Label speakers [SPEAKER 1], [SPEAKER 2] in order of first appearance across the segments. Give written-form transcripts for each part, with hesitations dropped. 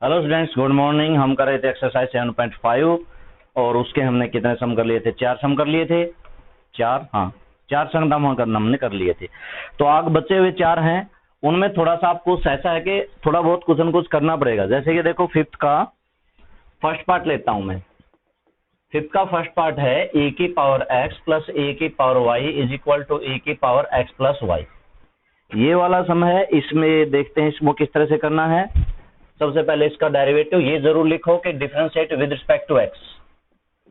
[SPEAKER 1] Hello students, good morning. हम कर रहे थे एक्सरसाइज 7.5 और उसके हमने कितने सम कर लिए थे? 4 सम कर लिए थे। 4, हाँ 4 सम हमने कर लिए थे। तो आगे बचे हुए 4 हैं, उनमें थोड़ा सा आपको ऐसा है कि थोड़ा बहुत कुछ न कुछ करना पड़ेगा। जैसे कि देखो, फिफ्थ का फर्स्ट पार्ट लेता हूं मैं। फिफ्थ का फर्स्ट पार्ट है ए की पावर एक्स प्लस ए की power Y is equal to ए की पावर एक्स प्लस वाई। ये वाला सम है। इसमें देखते हैं इसको किस तरह से करना है। सबसे पहले इसका डेरिवेटिव ये जरूर लिखो कि differentiate with respect to x.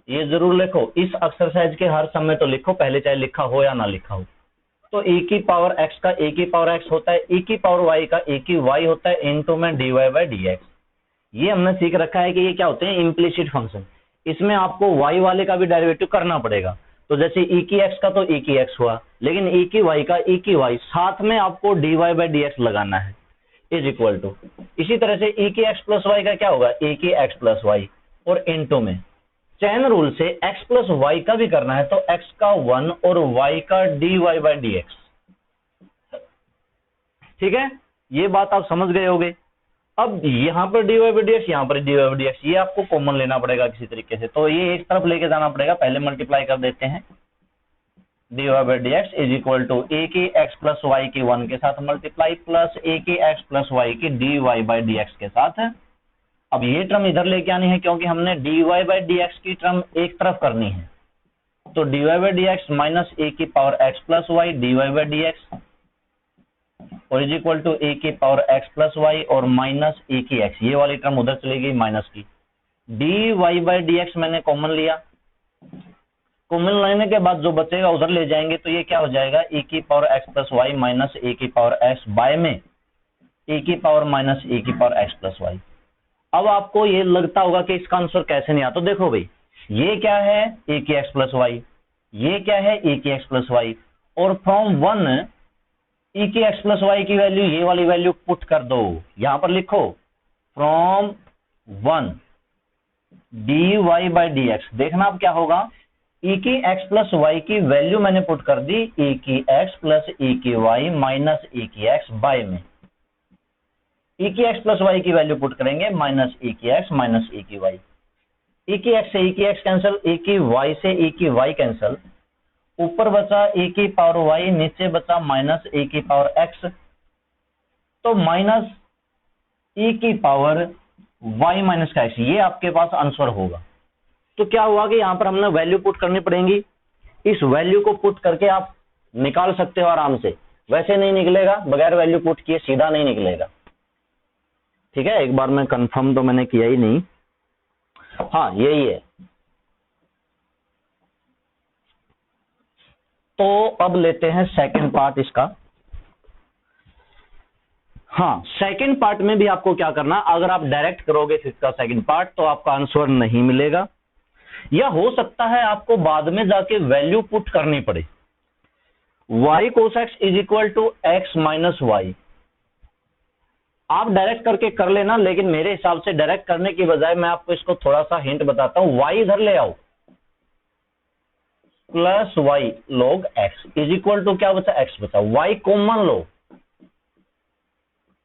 [SPEAKER 1] ये जरूर लिखो, इस एक्सरसाइज के हर सम में तो लिखो, पहले चाहे लिखा हो या ना लिखा हो। तो ए की पावर एक्स का ए की पावर एक्स होता है, ए की पावर वाई का ए की वाई होता है, इनटू में d Y by D x. ये हमने सीख रखा है कि ये क्या होते हैं, इम्प्लिसिट फंक्शन। इसमें आपको वाई वाले का भी डेरिवेटिव करना पड़ेगा। तो जैसे ई की एक्स का तो ई की एक्स हुआ, लेकिन ई की वाई का ई की वाई, साथ में आपको d Y by D x लगाना है, इज इक्वल टू। इसी तरह से ई की एक्स प्लस वाई का क्या होगा, ए की एक्स प्लस वाई, और इनटू में चैन रूल से एक्स प्लस वाई का भी करना है, तो एक्स का 1 और वाई का d Y by D x. ठीक है, ये बात आप समझ गए होगे। अब यहां पर d Y by D x, यहां पर d Y by D x, ये आपको कॉमन लेना पड़ेगा किसी तरीके से। तो ये एक तरफ लेके जाना पड़ेगा, पहले मल्टीप्लाई कर देते हैं। D Y by D x is equal to ए की एक्स प्लस वाई की 1 के साथ मल्टीप्लाई, प्लस ए की एक्स प्लस वाई की d Y by D x के साथ है। अब ये टर्म इधर लेके आनी है, क्योंकि हमने d Y by D x की टर्म एक तरफ करनी है। तो d Y by D x minus a की power x plus y d Y by D x, और इज इक्वल टू ए की पावर एक्स प्लस वाई और माइनस ए की एक्स। ये वाली टर्म उधर चली गई माइनस की। D Y by D x मैंने कॉमन लिया, कॉमन लेने के बाद जो बचेगा उधर ले जाएंगे, तो ये क्या हो जाएगा, ए की power x plus y minus a की पावर एक्स बाय में ए की पावर माइनस ए की पावर एक्स प्लस वाई। अब आपको ये लगता होगा कि इसका आंसर कैसे नहीं आता। तो देखो भाई, ये क्या है, ए की एक्स प्लस वाई, ये क्या है, ए की एक्स प्लस वाई, और फ्रॉम 1 ई की एक्स प्लस वाई की वैल्यू, ये वाली वैल्यू पुट कर दो। यहां पर लिखो from 1 d Y by D x. देखना अब क्या होगा, ई की एक्स प्लस वाई की वैल्यू मैंने पुट कर दी, ए की एक्स प्लस ए की वाई माइनस ए की एक्स बाय में ई की एक्स प्लस वाई की वैल्यू पुट करेंगे, माइनस ए की एक्स माइनस ए की वाई। ए की एक्स से ए की एक्स कैंसिल, ए की वाई से ए की वाई कैंसिल, ऊपर बचा ए की पावर वाई, नीचे बचा माइनस ए की पावर एक्स। तो माइनस ई की पावर वाई माइनस का एक्स, ये आपके पास आंसर होगा। तो क्या हुआ कि यहां पर हमने वैल्यू पुट करनी पड़ेगी। इस वैल्यू को पुट करके आप निकाल सकते हो आराम से। वैसे नहीं निकलेगा, बगैर वैल्यू पुट किए सीधा नहीं निकलेगा। ठीक है, एक बार मैं कंफर्म तो मैंने किया ही नहीं। हाँ यही है। तो अब लेते हैं सेकंड पार्ट इसका। हाँ, सेकंड पार्ट में भी आपको क्या करना, अगर आप डायरेक्ट करोगे इसका सेकंड पार्ट तो आपका आंसर नहीं मिलेगा, या हो सकता है आपको बाद में जाके वैल्यू पुट करनी पड़े। y cos x is equal to x minus y. आप डायरेक्ट करके कर लेना, लेकिन मेरे हिसाब से डायरेक्ट करने की बजाय मैं आपको इसको थोड़ा सा हिंट बताता हूं। y इधर ले आओ, plus y log x is equal to क्या बचा, x बचा, y कॉमन लो,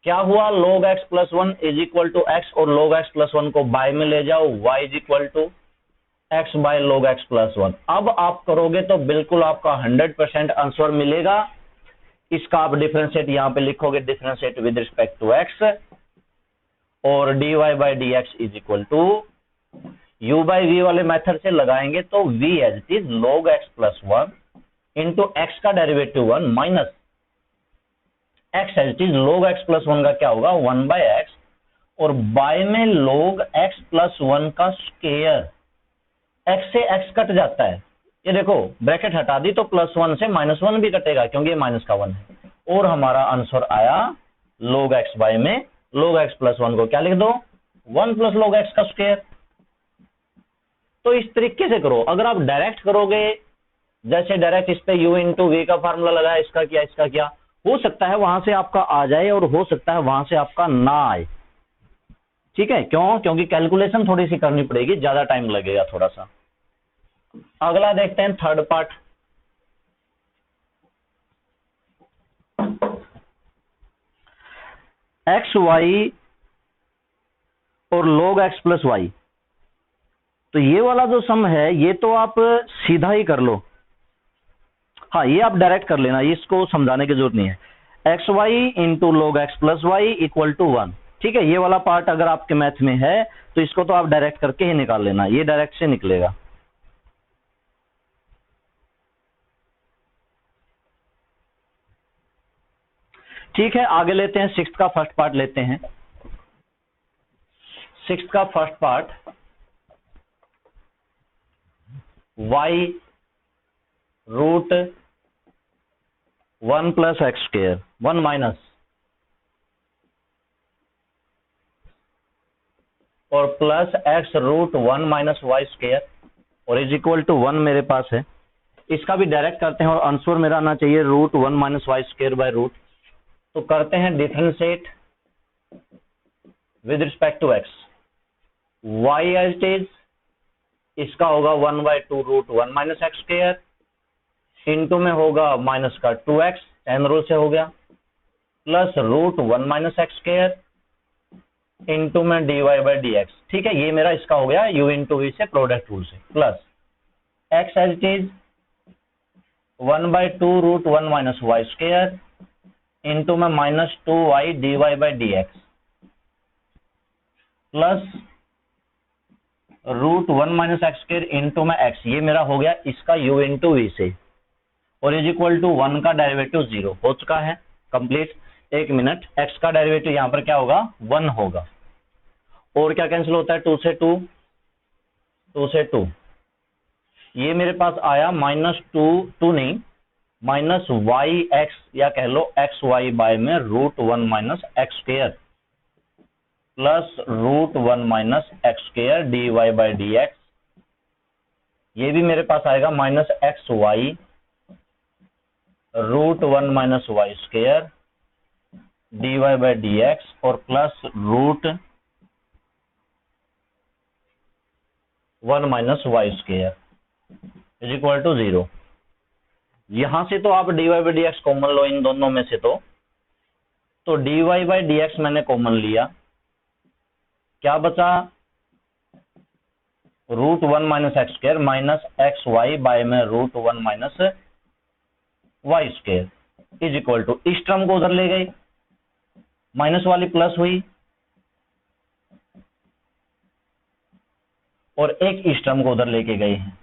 [SPEAKER 1] क्या हुआ, log x plus 1 is equal to x, और log x प्लस 1 को बाय में ले जाओ, y is equal to x by log x plus 1। अब आप करोगे तो बिल्कुल आपका 100% आंसर मिलेगा। इसका आप डिफरेंशिएट यहां पे लिखोगे, differentiate with respect to x, और dy by D x is equal to u by v वाले मेथड से लगाएंगे तो v as it is log x plus 1 into x का derivative 1 minus x as it is log x plus 1 का क्या होगा, 1 by x, और by में log x प्लस 1 का स्क्वायर। x से x कट जाता है, ये देखो ब्रैकेट हटा दी तो प्लस 1 से माइनस 1 भी कटेगा, क्योंकि ये माइनस का 1 है, और हमारा आंसर आया log x बाय में log x प्लस 1 को क्या लिख दो, 1 प्लस log x का स्क्वायर। तो इस तरीके से करो। अगर आप डायरेक्ट करोगे, जैसे डायरेक्ट इस पे u इंटू वी का फार्मूला लगाया, इसका क्या इसका क्या, हो सकता है वहां से आपका आ जाए और हो सकता है वहां से आपका ना आए। ठीक है, क्यों, क्योंकि कैलकुलेशन थोड़ी सी करनी पड़ेगी, ज्यादा टाइम लगेगा थोड़ा सा। अगला देखते हैं थर्ड पार्ट। एक्स वाई और log x प्लस वाई। तो ये वाला जो सम है ये तो आप सीधा ही कर लो, हाँ ये आप डायरेक्ट कर लेना, इसको समझाने की जरूरत नहीं है। X y into log x plus y equal to 1, ठीक है। ये वाला पार्ट अगर आपके मैथ में है तो इसको तो आप डायरेक्ट करके ही निकाल लेना, ये डायरेक्ट से निकलेगा। ठीक है, आगे लेते हैं, सिक्स्थ का फर्स्ट पार्ट लेते हैं। सिक्स्थ का first part, y root 1 plus x square 1 minus और plus x root 1 minus y square और इज इक्वल टू 1 मेरे पास है। इसका भी डायरेक्ट करते हैं और आंसर मेरा आना चाहिए root 1 minus y square by root. तो करते हैं differentiate with respect to x, y as it is, इसका होगा 1/2 root 1 minus x square, into में होगा माइनस का 2x चैन रूल से हो गया, plus root 1 minus x square into में dy बाई डी एक्स। ठीक है, ये मेरा इसका हो गया u इंटू वी से प्रोडक्ट रूल से, plus x as it is 1/2 root 1 minus y square into में minus 2y dy by D x, plus root 1 minus x square into में x, ये मेरा हो गया इसका u इंटू वी से, और इज इक्वल टू 1 का डेरिवेटिव 0 हो चुका है कंप्लीट। एक मिनट, x का डेरिवेटिव यहां पर क्या होगा 1 होगा, और क्या कैंसिल होता है 2 से 2, 2 से 2, ये मेरे पास आया -2 नहीं माइनस वाई एक्स या कह लो एक्स वाई बाय में root 1 minus x square plus root 1 minus x square d Y by D x, ये भी मेरे पास आएगा minus x y root 1 minus y square d Y by D x और plus root 1 minus y square is equal to 0। यहां से तो आप d Y by D x common लो इन दोनों में से, तो d Y by D x मैंने कॉमन लिया, क्या बचा root 1 minus x square minus x y by में root 1 minus y square is equal to, इस टर्म को उधर ले गई, माइनस वाली प्लस हुई और एक इस टर्म को उधर लेके गए हैं,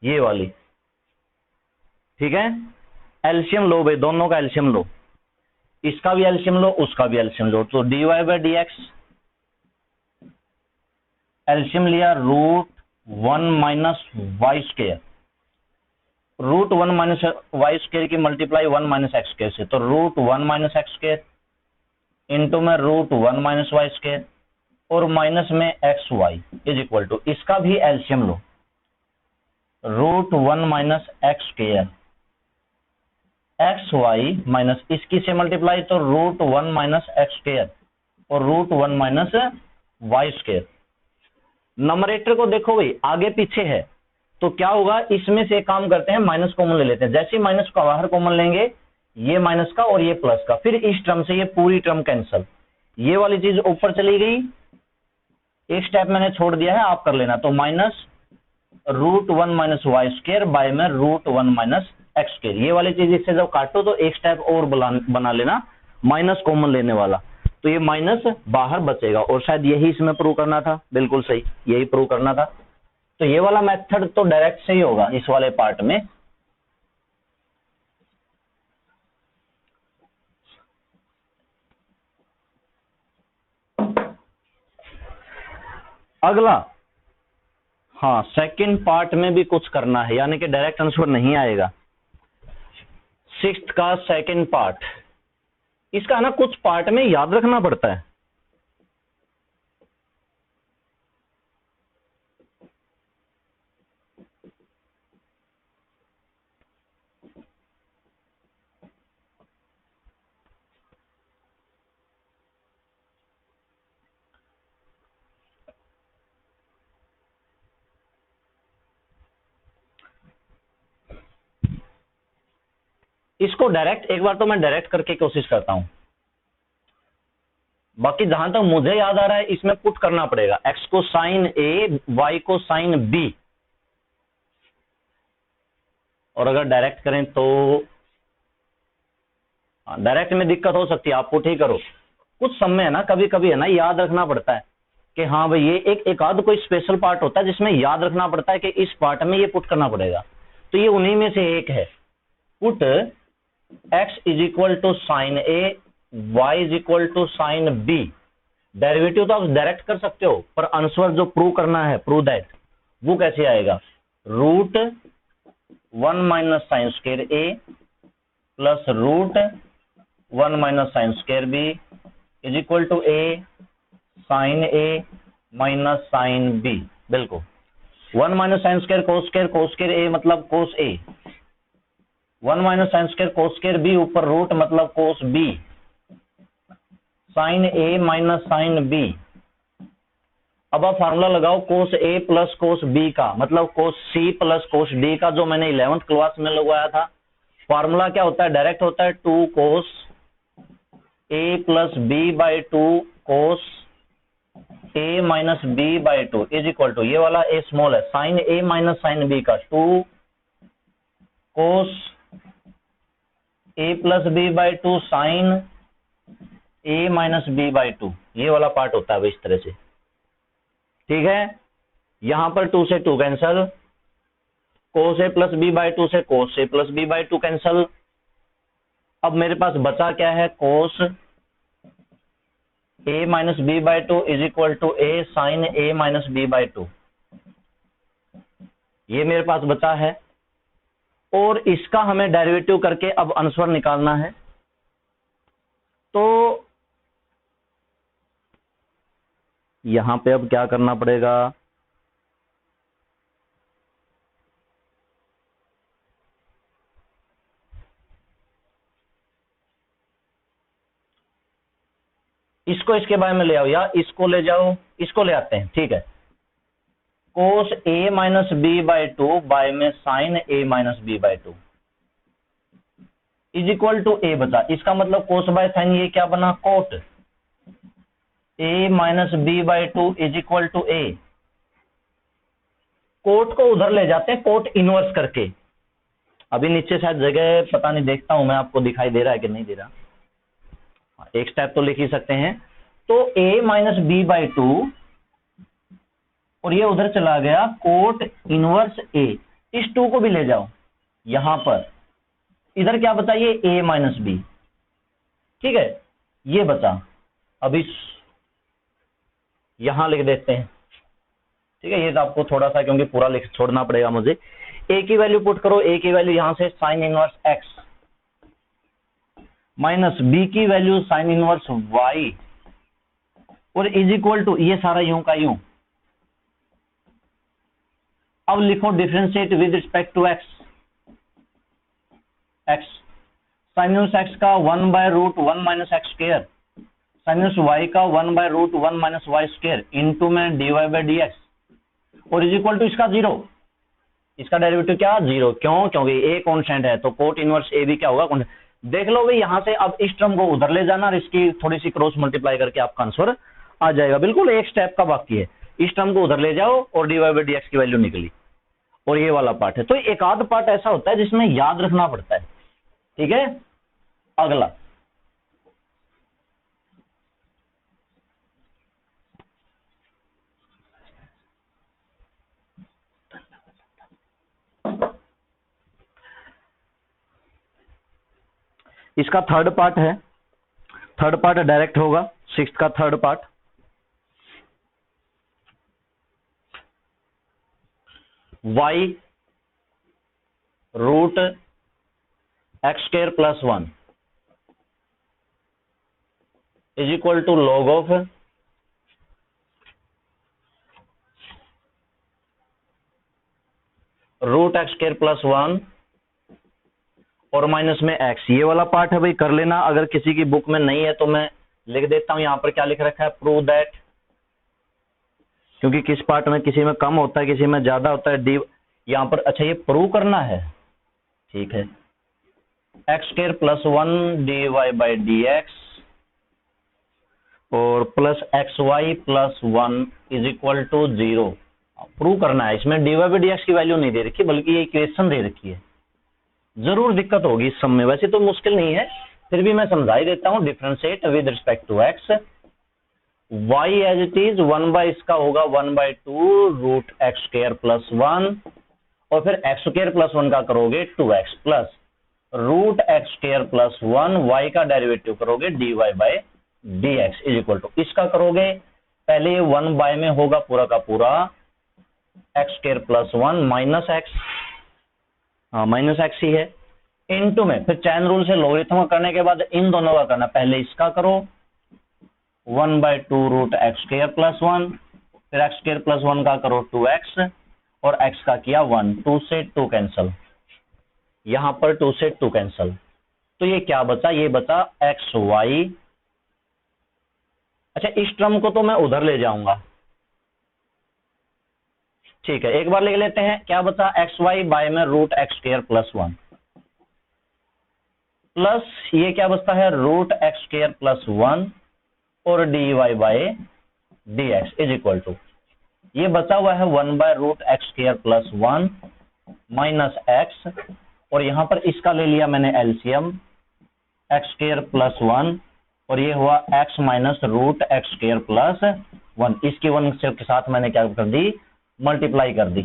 [SPEAKER 1] ये वाली। ठीक है, एलसीएम लो भाई, दोनों का एलसीएम लो, इसका भी एलसीएम लो उसका भी एलसीएम लो। तो d Y by D x LCM लिया root 1 minus y square, root 1 minus y square की मल्टीप्लाई 1 माइनस एक्स स्क्वायर से, तो root 1 minus x square into में रूट 1 माइनस वाई स्क्वायर और माइनस में x y is equal to, इसका भी LCM लो root 1 minus x square x y minus इसकी से मल्टीप्लाई तो रूट 1 माइनस एक्स स्क्वायर और root 1 minus y square. Numerator को देखो भाई आगे पीछे है, तो क्या होगा इसमें से काम करते हैं माइनस कॉमन ले लेते हैं, जैसे ही माइनस का बाहर कॉमन लेंगे ये माइनस का और ये प्लस का, फिर इस टर्म से ये पूरी टर्म कैंसल, ये वाली चीज ऊपर चली गई, एक स्टेप मैंने छोड़ दिया है आप कर लेना, तो minus root 1 minus y square by में रूट 1 माइनस एक्स स्क्वायर, ये वाली चीज इससे जब काटो तो एक स्टेप और बना लेना माइनस कॉमन लेने वाला, तो ये माइनस बाहर बचेगा, और शायद यही इसमें प्रूव करना था, बिल्कुल सही यही प्रूव करना था। तो ये वाला मेथड तो डायरेक्ट से ही होगा इस वाले पार्ट में। अगला, हाँ सेकंड पार्ट में भी कुछ करना है, यानी कि डायरेक्ट आंसर नहीं आएगा। सिक्स्थ का सेकंड पार्ट, इसका ना कुछ पार्ट में याद रखना पड़ता है। इसको डायरेक्ट एक बार तो मैं डायरेक्ट करके कोशिश करता हूं। बाकी जहां तक मुझे याद आ रहा है इसमें पुट करना पड़ेगा, x को साइन a, y को साइन b। और अगर डायरेक्ट करें तो डायरेक्ट में दिक्कत हो सकती है, आप पुट ही करो। कुछ समय है ना, कभी कभी है ना याद रखना पड़ता है कि हाँ भाई ये एक आध कोई स्पेशल पार्ट होता है जिसमें याद रखना पड़ता है कि इस पार्ट में ये पुट करना पड़ेगा, तो ये उन्हीं में से एक है। Put x is equal to sine a, y is equal to sine b. Derivative तो आप डायरेक्ट कर सकते हो, पर आंसर जो प्रूव करना है, प्रूव दैट, वो कैसे आएगा? Root 1 minus sine square a plus root 1 minus sine square b is equal to a sine a minus sine b. बिल्कुल 1 minus sine square cos square a मतलब cos a, 1 minus sine square cos square b ऊपर root मतलब cos b, sine a minus sine b. अब आप formula लगाओ कोस a plus cos B का, मतलब कोस C plus cos D का, जो मैंने 11th क्लास में लगवाया था। फार्मूला क्या होता है? डायरेक्ट होता है 2 cos a plus b by 2 cos a minus b by 2 is equal to, ये वाला ए स्मॉल है, sine a minus sine b का 2 cos a plus b by 2 sine a minus b by 2। ये वाला part होता है इस तरह से, ठीक है। यहां पर 2 से 2 cancel, cos a plus b by 2 से cos a plus b by 2 cancel. अब मेरे पास बचा क्या है? Cos a minus b by 2 is equal to a sine a minus b by 2। ये मेरे पास बचा है, और इसका हमें डेरिवेटिव करके अब आंसर निकालना है। तो यहां पे अब क्या करना पड़ेगा? इसको इसके बारे में ले आओ, या इसको ले जाओ, इसको ले आते हैं, ठीक है। Cos a minus b by 2 by में sine a minus b by 2 is equal to a बचा। इसका मतलब कोस बाय साइन ये क्या बना? Cot a minus b by 2 is equal to a. Cot को उधर ले जाते हैं कोट इनवर्स करके। अभी नीचे शायद जगह पता नहीं, देखता हूं मैं, आपको दिखाई दे रहा है कि नहीं दे रहा। एक स्टेप तो लिख ही सकते हैं। तो a माइनस बी बाई 2 और ये उधर चला गया कोट इनवर्स a। इस 2 को भी ले जाओ यहां पर, इधर क्या बचा? ये a माइनस बी, ठीक है, ये बचा। अभी यहां लिख देते हैं, ठीक है। ये तो आपको थोड़ा सा, क्योंकि पूरा लिख छोड़ना पड़ेगा मुझे। a की वैल्यू पुट करो, a की वैल्यू यहां से sine inverse x minus b की वैल्यू साइन इनवर्स y, और इज इक्वल टू ये सारा यूं का यूं। अब लिखो differentiate with respect to x। Sine inverse x का 1 by root 1 minus x square, sine inverse y का 1 by root 1 minus y square into में dy बाई डी एक्स, और इज इक्वल टू इसका 0। इसका डेरिवेटिव क्या? 0। क्यों? क्योंकि a कांस्टेंट है, तो कोट इनवर्स a भी क्या होगा? कांस्टेंट। देख लो भाई, यहां से अब इस टर्म को उधर ले जाना और इसकी थोड़ी सी क्रॉस मल्टीप्लाई करके आपका आंसर आ जाएगा। बिल्कुल एक स्टेप का बाकी है। इस टर्म को उधर ले जाओ और dy बाई डी एक्स की वैल्यू निकली, और ये वाला पार्ट है। तो एक आध पार्ट ऐसा होता है जिसमें याद रखना पड़ता है, ठीक है। अगला इसका थर्ड पार्ट है। थर्ड पार्ट डायरेक्ट होगा, 6th का third part. y root x square plus 1 is equal to log of root x square plus 1 और माइनस में x। ये वाला पार्ट है भाई, कर लेना। अगर किसी की बुक में नहीं है तो मैं लिख देता हूं। यहां पर क्या लिख रखा है? प्रूव दैट, क्योंकि किस पार्ट में किसी में कम होता है, किसी में ज्यादा होता है। डी यहां पर, अच्छा ये प्रूव करना है, ठीक है। X square plus 1 dy by D x और plus x y plus 1 is equal to 0 prove करना है। इसमें dy बाई dx की वैल्यू नहीं दे रखी, बल्कि ये इक्वेशन दे रखी है। जरूर दिक्कत होगी इस सम में, वैसे तो मुश्किल नहीं है, फिर भी मैं समझा ही देता हूँ। Differentiate with respect to x, y as it is 1 by इसका होगा 1/2 रूट एक्स स्क्वायर प्लस 1, और फिर एक्स स्क्वायर प्लस 1 का करोगे 2x plus root x square plus 1, y का डेरिवेटिव करोगे dy by dx is equal to, इसका करोगे पहले 1 बाय में होगा पूरा का पूरा x square plus 1 minus x, हाँ माइनस एक्स ही है, इनटू में फिर चैन रूल से लॉगरिथम करने के बाद इन दोनों का करना, पहले इसका करो 1/2 रूट एक्स स्क्वायर प्लस 1, फिर एक्स स्क्वायर प्लस 1 का करो 2x, और x का किया 1, 2 से 2 कैंसल, यहां पर 2 से 2 कैंसल, तो ये क्या बचा, ये बचा एक्स वाई। अच्छा इस टर्म को तो मैं उधर ले जाऊंगा, ठीक है एक बार लिख लेते हैं, क्या बचा एक्स वाई बाय में root x square plus 1, plus ये क्या बचता है रूट एक्स स्क्वायर प्लस 1 और d Y by D x is equal to, ये बचा हुआ है 1 by root x square plus 1 minus x, और यहां पर इसका ले लिया मैंने एलसीएम एक्स स्क्वायर प्लस 1, और ये हुआ x minus root x square plus 1, इसकी 1 के साथ मैंने क्या कर दी, मल्टीप्लाई कर दी,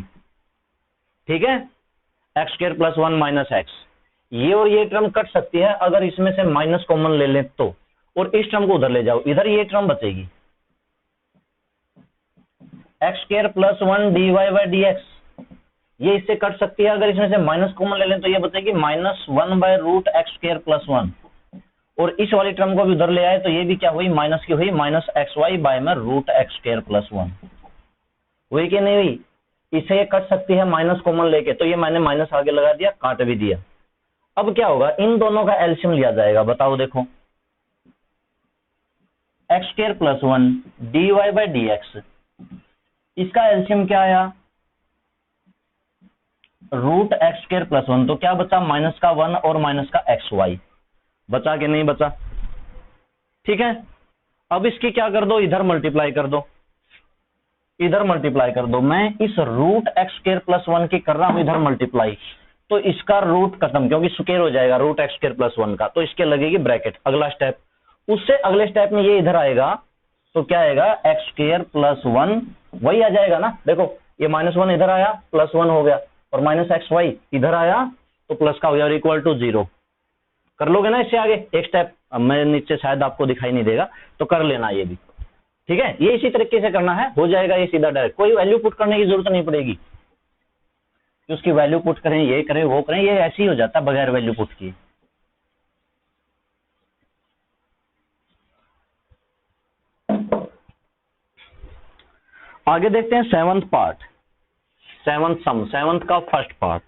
[SPEAKER 1] ठीक है x square plus 1 minus x, ये और ये टर्म कट सकती है अगर इसमें से माइनस कॉमन ले लें तो, और इस टर्म को उधर ले जाओ, इधर ये टर्म बचेगी x square plus 1 dy by dx, ये इससे कट सकती है अगर इसमें से माइनस कॉमन ले लें तो ये बचेगी minus 1 by root x square plus 1, और इस वाली टर्म को भी उधर ले आए तो ये भी क्या हुई माइनस की हुई, माइनस एक्स वाई बाय में रूट एक्स स्क्वायर प्लस 1 हुई कि नहीं हुई, इससे ये कट सकती है माइनस कॉमन लेके, तो ये मैंने माइनस आगे लगा दिया, काट भी दिया। अब क्या होगा, इन दोनों का एलसीएम लिया जाएगा, बताओ देखो x square plus 1 d Y by D x, इसका एलसीएम क्या आया रूट एक्स स्क्वायर प्लस 1, तो क्या बचा माइनस का 1 और माइनस का एक्स वाई, बचा कि नहीं बचा, ठीक है। अब इसकी क्या कर दो, इधर मल्टीप्लाई कर दो, इधर मल्टीप्लाई कर दो, मैं इस रूट एक्स स्क्वायर प्लस 1 की कर रहा हूं इधर मल्टीप्लाई, तो इसका रूट खत्म क्योंकि स्क्वायर हो जाएगा रूट एक्स स्क्वायर प्लस 1 का, तो इसके लगेगी ब्रैकेट, अगला स्टेप, उससे अगले स्टेप में ये इधर आएगा तो क्या आएगा एक्स स्क्वायर प्लस 1 वही आ जाएगा ना, देखो ये -1 इधर आया प्लस 1 हो गया, और माइनस एक्स वाई इधर आया तो प्लस का हो गया, इक्वल टू 0, कर लोगे ना इससे आगे एक स्टेप, अब मैं नीचे शायद आपको दिखाई नहीं देगा तो कर लेना ये भी, ठीक है ये इसी तरीके से करना है, हो जाएगा ये सीधा डायरेक्ट, कोई वैल्यू पुट करने की जरूरत नहीं पड़ेगी कि उसकी वैल्यू पुट करें, ये करें वो करें, ये ऐसे ही हो जाता है बगैर वैल्यू पुट किए। आगे देखते हैं seventh part, seventh sum, seventh का first part,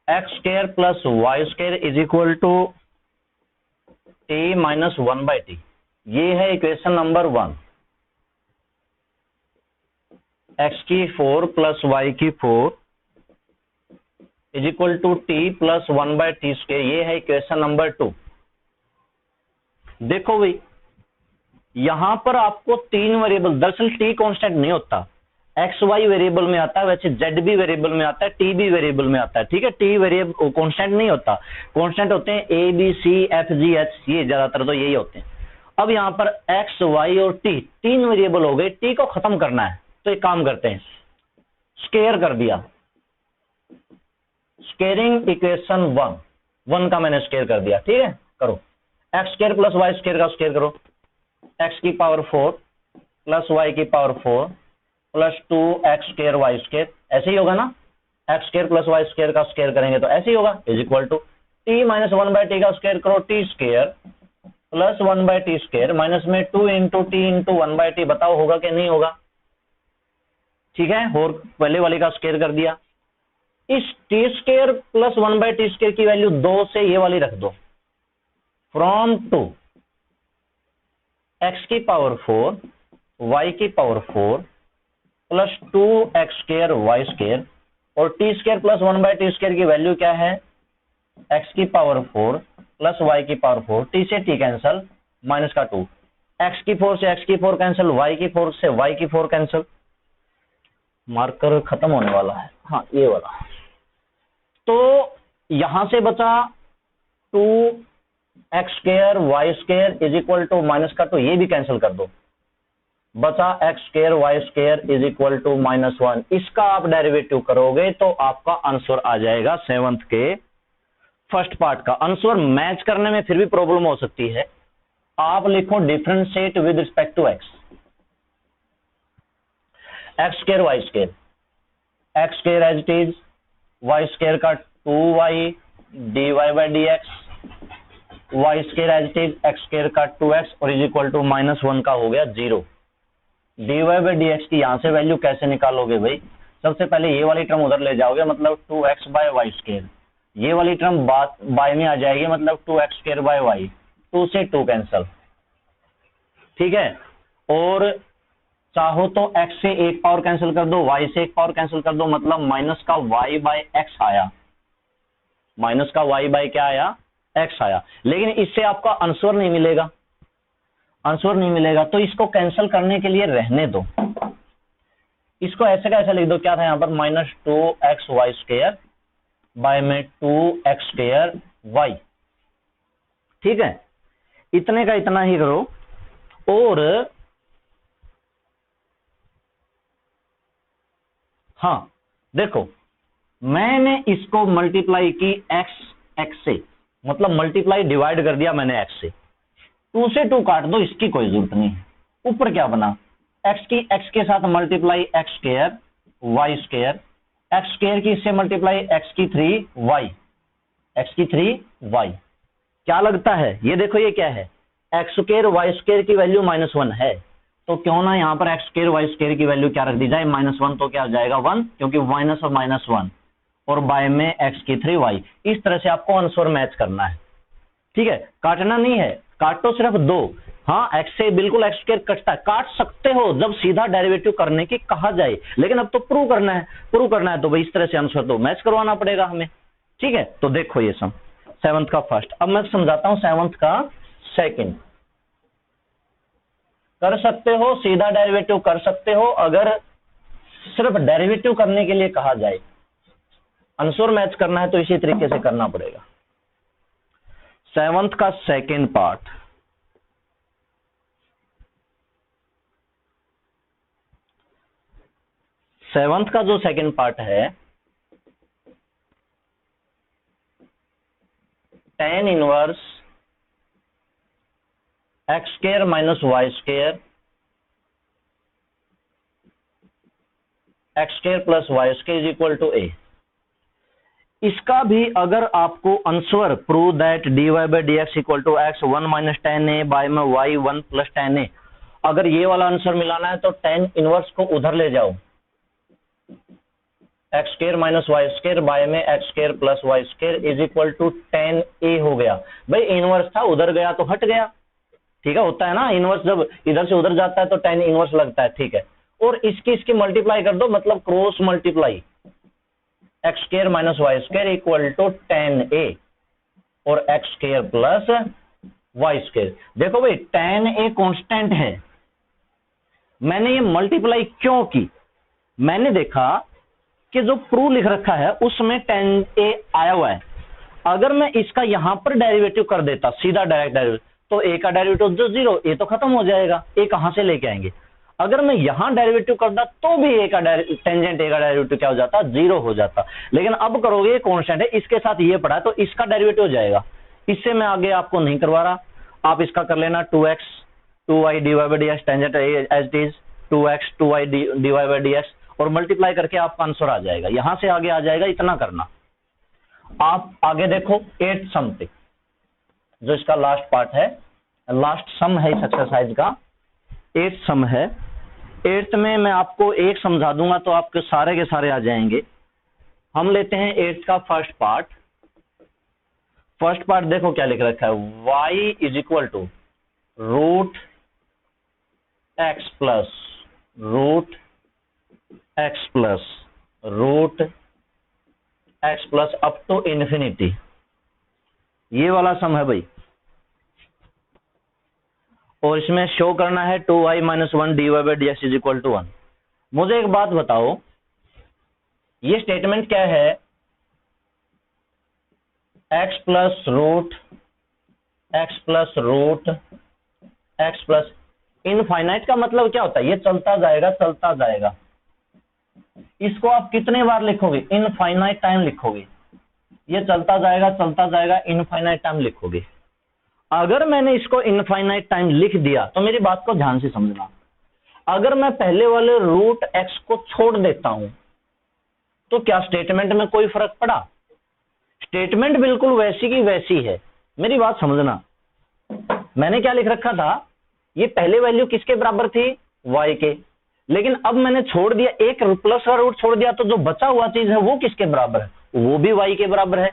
[SPEAKER 1] x square plus y square is equal to t minus 1 by t, ये है इक्वेशन नंबर 1, एक्स की 4 प्लस वाई की 4 is equal to t plus 1 by t square, ये है equation number 2। देखो भाई यहां पर आपको 3 वेरिएबल, दरअसल टी कांस्टेंट नहीं होता, एक्स वाई वेरिएबल में आता है, वैसे जेड भी वेरिएबल में आता है, टी भी वेरिएबल में आता है, ठीक है टी वेरिएबल कांस्टेंट नहीं होता, कांस्टेंट होते हैं a b c f g h, ये ज्यादातर तो यही होते हैं। अब यहाँ पर एक्स वाई और टी 3 वेरिएबल हो गए, टी को खत्म करना है तो एक काम करते हैं, स्क्वायर कर दिया, स्क्वायरिंग इक्वेशन 1 का मैंने स्क्वायर कर दिया, ठीक है करो, x square plus y square का स्क्वायर करो, एक्स की पावर 4 प्लस वाई की power 4 plus 2 x square y square, ऐसे ही होगा ना, x square plus y square का स्क्वायर करेंगे तो ऐसे ही होगा, is equal to t minus 1 by t का स्क्वायर करो, t square plus 1 by t square minus में 2 into t into 1 by T, बताओ होगा कि नहीं होगा, ठीक है, और पहले वाले का स्क्वायर कर दिया, इस t square plus 1 by t square की वैल्यू 2 से ये वाली रख दो, फ्रॉम 2 एक्स की पावर 4 वाई की power 4 plus 2 x square y square, और t square plus 1 by t square की वैल्यू क्या है, एक्स की पावर 4 प्लस वाई की पावर 4, टी से टी कैंसल, माइनस का 2, एक्स की 4 से एक्स की 4 कैंसिल, वाई की 4 से वाई की 4 कैंसिल, मार्कर खत्म होने वाला है, हाँ ये वाला। तो यहां से बचा 2x square y square is equal to minus का 2, ये भी कैंसिल कर दो, बचा x square y square is equal to -1। इसका आप डेरिवेटिव करोगे तो आपका आंसर आ जाएगा 7th के फर्स्ट पार्ट का। आंसर मैच करने में फिर भी प्रॉब्लम हो सकती है, आप लिखो differentiate with respect to x, x square y square, x square as it is, y square का 2y dy by dx, y square as it is, x square का 2x और इज इक्वल टू -1 का हो गया 0। dy by dx की यहां से value कैसे निकालोगे भाई, सबसे पहले ये वाली टर्म उधर ले जाओगे, मतलब 2x बाय वाई स्क्वायर, ये वाली टर्म बाय में आ जाएगी, मतलब 2x स्क्वायर बाय वाई, 2 से 2 कैंसल, ठीक है। और चाहो तो x से एक पावर कैंसिल कर दो, y से एक पावर कैंसिल कर दो, मतलब माइनस का y बाय x आया, माइनस का y बाय क्या आया, x आया। लेकिन इससे आपका आंसर नहीं मिलेगा, आंसर नहीं मिलेगा, तो इसको कैंसिल करने के लिए रहने दो, इसको ऐसे का ऐसे लिख दो, क्या था यहां पर -2x वाई स्क्वायर बाय में 2x स्क्वायर y, ठीक है, इतने का इतना ही करो। और हाँ देखो, मैंने इसको मल्टीप्लाई की x से, मतलब मल्टीप्लाई डिवाइड कर दिया मैंने x से, 2 से 2 काट दो, इसकी कोई जरूरत नहीं है। ऊपर क्या बना, x के साथ multiply x square y square, x square की इससे मल्टीप्लाई x की 3y, क्या लगता है, ये देखो ये क्या है, x स्क्वायर वाई स्क्वायर की वैल्यू -1 है, तो क्यों ना यहां पर x स्क्वायर वाई स्क्वायर की वैल्यू क्या रख दी जाए, -1, तो क्या हो जाएगा 1, क्योंकि माइनस और -1, और बाय में x की 3y। इस तरह से आपको आंसर मैच करना है, ठीक है, काटना नहीं है, काटो सिर्फ 2। हाँ x से बिल्कुल x स्क्वायर कटता है, काट सकते हो जब सीधा डेरिवेटिव करने की कहा जाए, लेकिन अब तो प्रूव करना है, तो भाई इस तरह से आंसर तो मैच करवाना पड़ेगा हमें, ठीक है। तो देखो ये सम 7th का फर्स्ट, अब मैं समझाता हूं 7th का सेकंड। कर सकते हो, सीधा डेरिवेटिव कर सकते हो, अगर सिर्फ डेरिवेटिव करने के लिए कहा जाए, आंसर मैच करना है तो इसी तरीके से करना पड़ेगा। 7th का सेकंड पार्ट, सेवंथ का जो सेकंड पार्ट है, tan inverse x square minus y square x square plus y square is equal to a। इसका भी अगर आपको answer prove that dy by D x equal to x 1 minus tan a by में y 1 plus tan a, अगर ये वाला answer मिलाना है तो tan इनवर्स को उधर ले जाओ, x square minus y square by में x square plus y square is equal to tan a हो गया। भाई इनवर्स था, उधर गया तो हट गया, ठीक है, होता है ना, इनवर्स जब इधर से उधर जाता है तो tan इनवर्स लगता है, ठीक है। और इसकी मल्टीप्लाई कर दो, मतलब cross multiply, x square minus y square equal to tan a और x square plus y square. देखो भाई tan a कांस्टेंट है, मैंने ये मल्टीप्लाई क्यों की, मैंने देखा कि जो प्रूव लिख रखा है उसमें tan a आया हुआ है, अगर मैं इसका यहां पर डेरिवेटिव कर देता सीधा डायरेक्ट डेरिवेटिव, तो a का डेरिवेटिव जो 0, a तो खत्म हो जाएगा, a कहां से लेके आएंगे। अगर मैं यहां डेरिवेटिव करता तो भी a का टेंजेंट a का डेरिवेटिव क्या हो जाता, 0 हो जाता। लेकिन अब करोगे, ये कांस्टेंट है, इसके साथ ये पड़ा तो इसका डेरिवेटिव हो जाएगा। इससे मैं आगे आपको नहीं करवा रहा, आप इसका कर लेना 2x 2y dy by D x, tangent as it is 2x 2y dy by D x, और मल्टीप्लाई करके आपका आंसर आ जाएगा, यहां से आगे आ जाएगा, इतना करना। आप आगे देखो 8th सम पे, जो इसका लास्ट पार्ट है, लास्ट सम है इस एक्सरसाइज का, 8th सम है। 8th में मैं आपको एक समझा दूंगा तो आपके सारे के सारे आ जाएंगे। हम लेते हैं 8th का फर्स्ट पार्ट। फर्स्ट पार्ट देखो क्या लिख रखा है, y is equal to root x plus root x plus root x plus up to infinity, ये वाला सम है भाई। और इसमें शो करना है 2y minus 1 dy by D x is equal to 1। मुझे एक बात बताओ, ये स्टेटमेंट क्या है? x plus root x plus infinite का मतलब क्या होता है? ये चलता जाएगा। इसको आप कितने बार लिखोगे? इनफाइनाइट टाइम लिखोगे। ये चलता जाएगा इनफाइनाइट टाइम लिखोगे। अगर मैंने इसको इनफाइनाइट टाइम लिख दिया तो मेरी बात को ध्यान से समझना, अगर मैं पहले वाले रूट x को छोड़ देता हूं तो क्या स्टेटमेंट में कोई फर्क पड़ा? स्टेटमेंट बिल्कुल वैसी की वैसी है। मेरी बात समझना, मैंने क्या लिख रखा था? ये पहले वैल्यू किसके बराबर थी? y के। लेकिन अब मैंने छोड़ दिया, एक प्लस का रूट छोड़ दिया, तो जो बचा हुआ चीज है वो किसके बराबर है? वो भी y के बराबर है।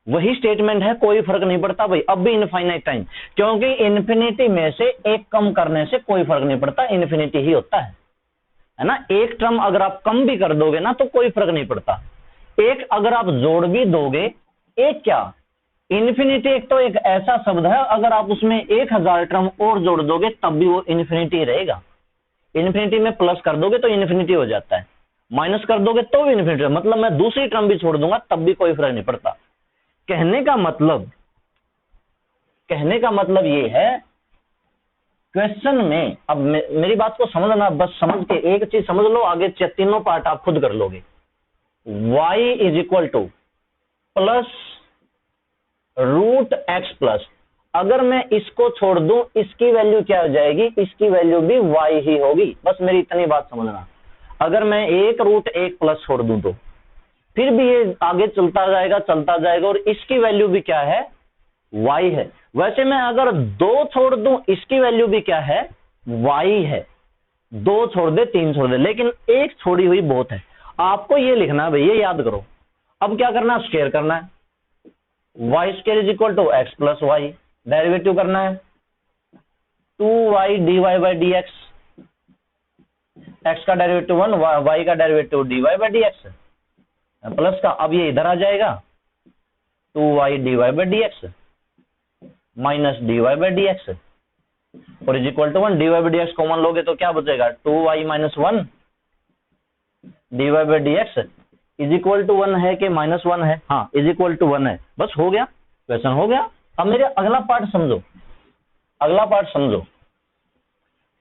[SPEAKER 1] वही स्टेटमेंट है, कोई फर्क नहीं पड़ता भाई। अब भी इनफाइनाइट टाइम, क्योंकि इन्फिनिटी में से एक कम करने से कोई फर्क नहीं पड़ता, इन्फिनिटी ही होता है ना। एक टर्म अगर आप कम भी कर दोगे ना तो कोई फर्क नहीं पड़ता। एक अगर आप जोड़ भी दोगे, एक क्या, इन्फिनिटी एक तो एक ऐसा शब्द है, अगर आप उसमें 1000 टर्म और जोड़ दोगे तब भी वो इन्फिनिटी रहेगा। इन्फिनिटी में प्लस कर दोगे तो इन्फिनिटी हो जाता है, माइनस कर दोगे तो भी इन्फिनिटी, मतलब मैं दूसरी टर्म भी छोड़ दूंगा तब भी कोई फर्क नहीं पड़ता। कहने का मतलब ये है, क्वेश्चन में, अब मेरी बात को समझना, बस समझ के एक चीज समझ लो, आगे तीनों पार्ट आप खुद कर लोगे। y is equal to plus root x plus, अगर मैं इसको छोड़ दूं इसकी वैल्यू क्या हो जाएगी? इसकी वैल्यू भी y ही होगी। बस मेरी इतनी बात समझना। अगर मैं एक रूट एक प्लस छोड़ दूं तो फिर भी ये आगे चलता जाएगा और इसकी वैल्यू भी क्या है? y है। वैसे मैं अगर 2 छोड़ दूं इसकी वैल्यू भी क्या है? y है। 2 छोड़ दे, 3 छोड़ दे, लेकिन एक छोड़ी हुई बहुत है। आपको ये लिखना है भाई, ये याद करो। अब क्या करना है? स्क्वायर करना है। Y square is equal to x plus y, derivative करना है 2y dy by D x, x का डेरिवेटिव 1, वाई का derivative dy by D x plus का, अब ये इधर आ जाएगा 2y dy by D x minus dy by D x और is equal to 1। dy by D x common लोगे तो क्या बचेगा? 2y minus 1 dy by D x is equal to 1 है कि माइनस 1 है? हाँ, इज इक्वल टू 1 है। बस हो गया, क्वेश्चन हो गया। अब मेरे अगला पार्ट समझो।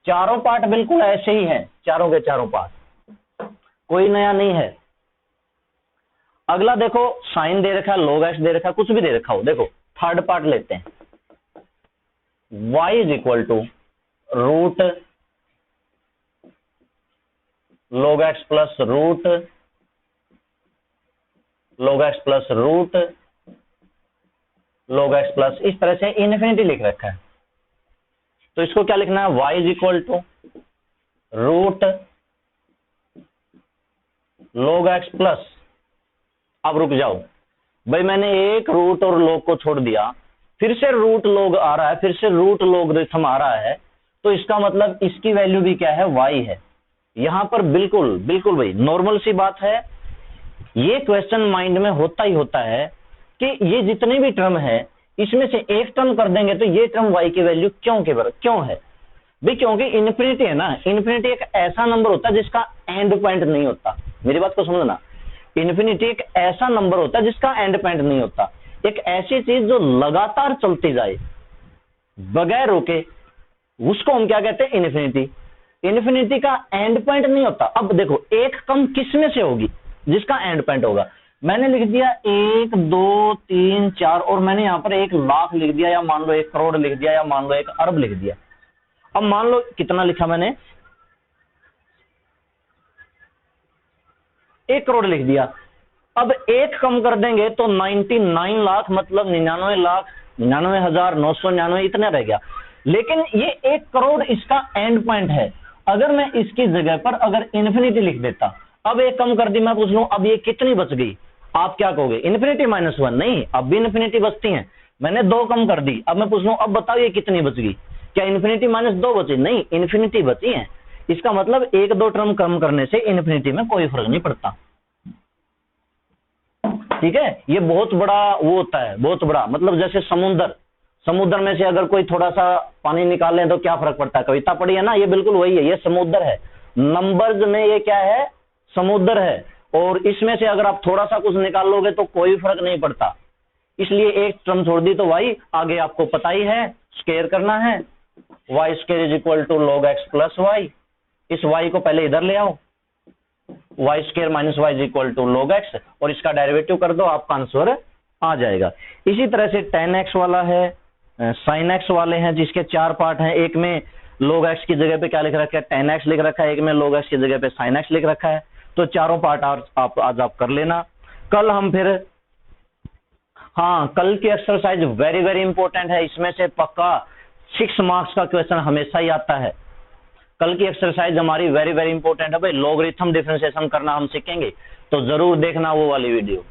[SPEAKER 1] चारों पार्ट बिल्कुल ऐसे ही हैं, चारों के चारों पार्ट, कोई नया नहीं है। अगला देखो, साइन दे रखा, log x दे रखा, कुछ भी दे रखा हो। देखो थर्ड पार्ट लेते हैं, y is equal to root log x plus root log x plus root log x plus, इस तरह से इन्फिनिटी लिख रखा है। तो इसको क्या लिखना है? y is equal to root log x plus, अब रुक जाओ भाई, मैंने एक रूट और log को छोड़ दिया, फिर से रूट log आ रहा है, फिर से रूट logarithm आ रहा है, तो इसका मतलब इसकी वैल्यू भी क्या है? y है। यहां पर बिल्कुल भाई नॉर्मल सी बात है। ये क्वेश्चन माइंड में होता ही होता है कि ये जितने भी टर्म है इसमें से एक टर्म कर देंगे तो ये टर्म y की वैल्यू क्यों है भाई? क्योंकि इन्फिनिटी है ना। इन्फिनिटी एक ऐसा नंबर होता है जिसका एंड पॉइंट नहीं होता। मेरी बात को समझना, इन्फिनिटी एक ऐसा नंबर होता है जिसका एंड पॉइंट नहीं होता। एक ऐसी चीज जो लगातार चलती जाए बगैर रोके, उसको हम क्या कहते हैं? इन्फिनिटी। इन्फिनिटी का एंड पॉइंट नहीं होता। अब देखो, एक कम किसमें से होगी? जिसका एंड पॉइंट होगा। मैंने लिख दिया 1 2 3 4 और मैंने यहां पर 1 लाख लिख दिया, या मान लो 1 करोड़ लिख दिया, या मान लो 1 अरब लिख दिया। अब मान लो कितना लिखा मैंने? 1 करोड़ लिख दिया। अब 1 कम कर देंगे तो 99 लाख, मतलब 99,99,999 इतना रह गया। लेकिन ये 1 करोड़ इसका एंड पॉइंट है। अगर मैं इसकी जगह पर अगर इन्फिनिटी लिख देता, अब 1 कम कर दी, मैं पूछ लूं अब ये कितनी बच गई? आप क्या कहोगे? Infinity minus 1? नहीं, अब भी इन्फिनिटी बचती है। मैंने 2 कम कर दी, अब मैं पूछ लूं अब बताओ ये कितनी बच गई? क्या इन्फिनिटी माइनस 2 बची? नहीं, इन्फिनिटी बची है। इसका मतलब 1-2 टर्म कम करने से इन्फिनिटी में कोई फर्क नहीं पड़ता। ठीक है, ये बहुत बड़ा वो होता है, बहुत बड़ा, मतलब जैसे समुद्र में से अगर कोई थोड़ा सा पानी निकाल लें तो क्या फर्क पड़ता है? कविता पढ़ी है ना, ये बिल्कुल वही है, ये समुद्र है। नंबर्स में ये क्या है? समुद्र है। और इसमें से अगर आप थोड़ा सा कुछ निकाल लोगे तो कोई फर्क नहीं पड़ता। इसलिए एक टर्म छोड़ दी तो y, आगे आपको पता ही है, स्क्वायर करना है। Y square is equal to log x plus y. इस y को पहले इधर ले आओ, y square minus y is equal to log x, और इसका डेरिवेटिव कर दो, आपका आंसर आ जाएगा। इसी तरह से tan x वाला है, sin x वाले हैं, जिसके 4 पार्ट हैं। एक में log x की जगह पे क्या लिख रखा है? tan x लिख रखा है। एक में log x की जगह पे sin x लिख रखा है। तो चारों पार्ट आज आप कर लेना। कल हम फिर, हाँ, कल की एक्सरसाइज वेरी वेरी इंपॉर्टेंट है। इसमें से पक्का 6 मार्क्स का क्वेश्चन हमेशा ही आता है। कल की एक्सरसाइज हमारी वेरी वेरी इंपॉर्टेंट है भाई। लॉगरिथम डिफरेंशिएशन करना हम सीखेंगे, तो जरूर देखना वो वाली वीडियो।